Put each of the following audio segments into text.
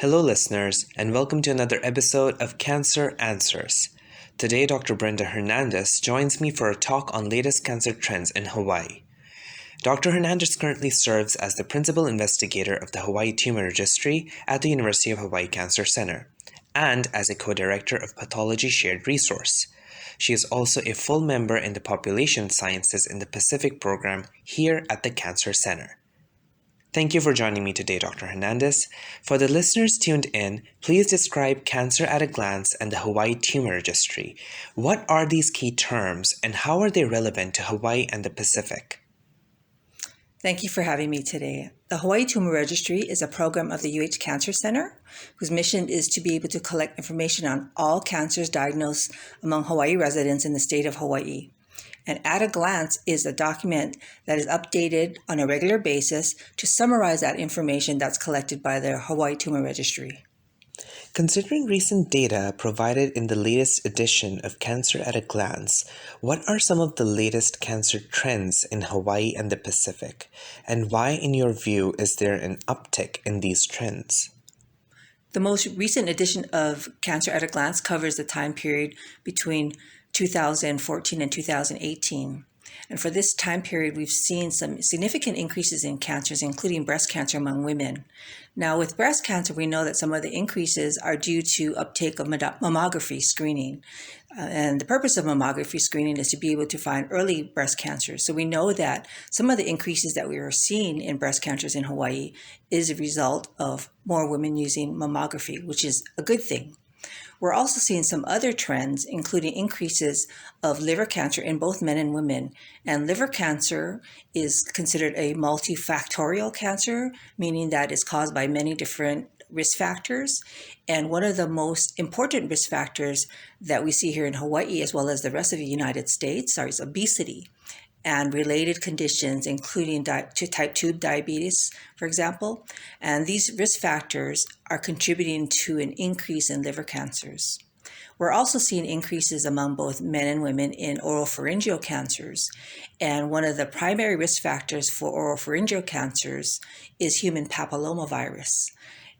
Hello, listeners, and welcome to another episode of Cancer Answers. Today, Dr. Brenda Hernandez joins me for a talk on latest cancer trends in Hawaii. Dr. Hernandez currently serves as the principal investigator of the Hawaii Tumor Registry at the University of Hawaii Cancer Center, and as a co-director of Pathology Shared Resource. She is also a full member in the Population Sciences in the Pacific program here at the Cancer Center. Thank you for joining me today, Dr. Hernandez. For the listeners tuned in, please describe Cancer at a Glance and the Hawaii Tumor Registry. What are these key terms and how are they relevant to Hawaii and the Pacific? Thank you for having me today. The Hawaii Tumor Registry is a program of the UH Cancer Center, whose mission is to be able to collect information on all cancers diagnosed among Hawaii residents in the state of Hawaii. And At a Glance is a document that is updated on a regular basis to summarize that information that's collected by the Hawaii Tumor Registry. Considering recent data provided in the latest edition of Cancer at a Glance, what are some of the latest cancer trends in Hawaii and the Pacific? And why, in your view, is there an uptick in these trends? The most recent edition of Cancer at a Glance covers the time period between 2014 and 2018. And for this time period, we've seen some significant increases in cancers, including breast cancer among women. Now, with breast cancer, we know that some of the increases are due to uptake of mammography screening. And the purpose of mammography screening is to be able to find early breast cancers. So we know that some of the increases that we are seeing in breast cancers in Hawaii is a result of more women using mammography, which is a good thing. We're also seeing some other trends, including increases of liver cancer in both men and women. And liver cancer is considered a multifactorial cancer, meaning that it's caused by many different risk factors. And one of the most important risk factors that we see here in Hawaii, as well as the rest of the United States, is obesity and related conditions, including type 2 diabetes, for example. And these risk factors are contributing to an increase in liver cancers. We're also seeing increases among both men and women in oropharyngeal cancers. And one of the primary risk factors for oropharyngeal cancers is human papillomavirus.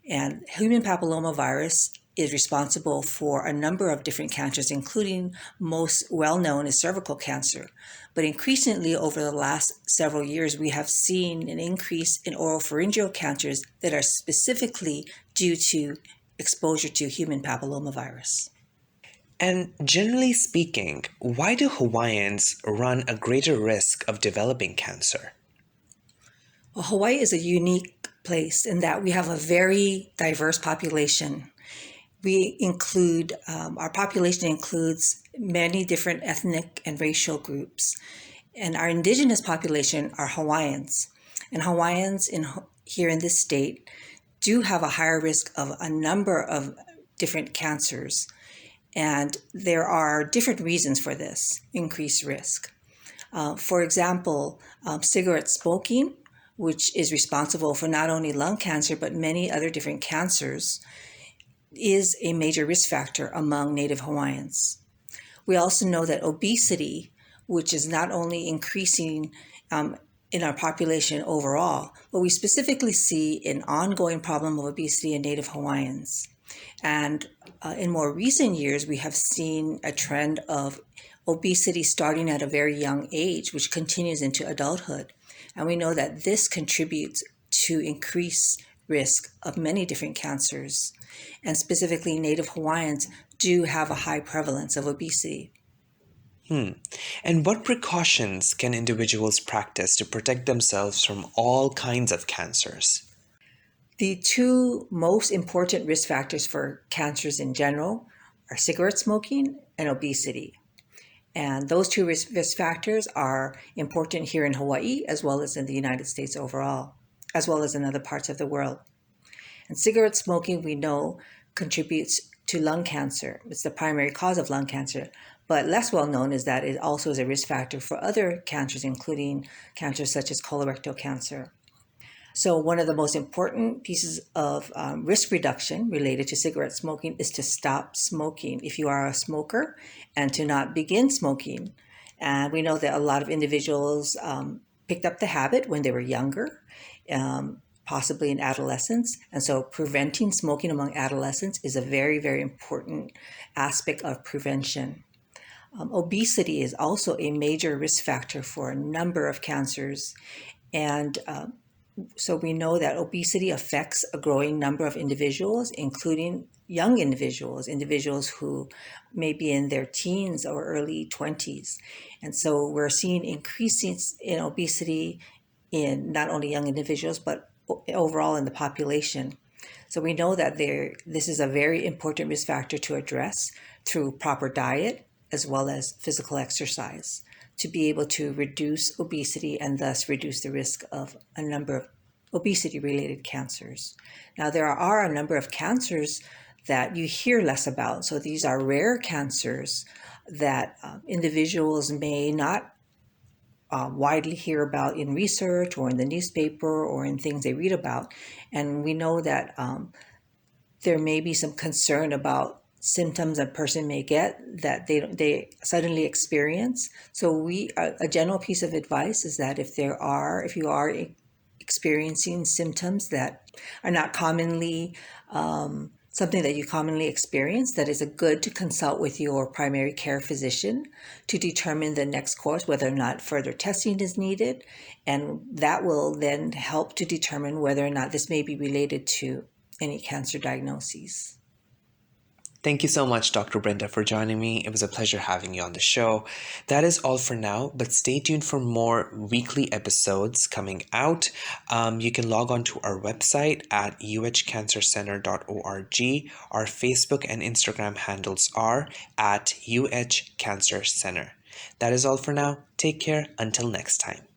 And human papillomavirus is responsible for a number of different cancers, including most well-known is cervical cancer. But increasingly over the last several years, we have seen an increase in oropharyngeal cancers that are specifically due to exposure to human papillomavirus. And generally speaking, why do Hawaiians run a greater risk of developing cancer? Well, Hawaii is a unique place in that we have a very diverse population. Our population includes many different ethnic and racial groups. And our indigenous population are Hawaiians. And Hawaiians here in this state do have a higher risk of a number of different cancers. And there are different reasons for this increased risk. For example, cigarette smoking, which is responsible for not only lung cancer, but many other different cancers, is a major risk factor among Native Hawaiians. We also know that obesity, which is not only increasing in our population overall, but we specifically see an ongoing problem of obesity in Native Hawaiians. And in more recent years, we have seen a trend of obesity starting at a very young age, which continues into adulthood. And we know that this contributes to increased risk of many different cancers. And specifically, Native Hawaiians do have a high prevalence of obesity. And what precautions can individuals practice to protect themselves from all kinds of cancers? The two most important risk factors for cancers in general are cigarette smoking and obesity. And those two risk factors are important here in Hawaii, as well as in the United States overall, as well as in other parts of the world. And cigarette smoking, we know, contributes to lung cancer. It's the primary cause of lung cancer. But less well known is that it also is a risk factor for other cancers, including cancers such as colorectal cancer. So one of the most important pieces of risk reduction related to cigarette smoking is to stop smoking if you are a smoker, and to not begin smoking. And we know that a lot of individuals picked up the habit when they were younger, possibly in adolescence. And so preventing smoking among adolescents is a very, very important aspect of prevention. Obesity is also a major risk factor for a number of cancers. And so we know that obesity affects a growing number of individuals, including young individuals, individuals who may be in their teens or early 20s. And so we're seeing increases in obesity in not only young individuals, but overall in the population. So we know that this is a very important risk factor to address through proper diet as well as physical exercise to be able to reduce obesity and thus reduce the risk of a number of obesity-related cancers. Now, there are a number of cancers that you hear less about. So these are rare cancers that individuals may not widely hear about in research or in the newspaper or in things they read about. And we know that there may be some concern about symptoms a person may get that they suddenly experience. So a general piece of advice is that if you are experiencing symptoms that are not commonly something that you commonly experience, that is good to consult with your primary care physician to determine the next course, whether or not further testing is needed. And that will then help to determine whether or not this may be related to any cancer diagnoses. Thank you so much, Dr. Brenda, for joining me. It was a pleasure having you on the show. That is all for now, but stay tuned for more weekly episodes coming out. You can log on to our website at uhcancercenter.org. Our Facebook and Instagram handles are at uhcancercenter. That is all for now. Take care. Until next time.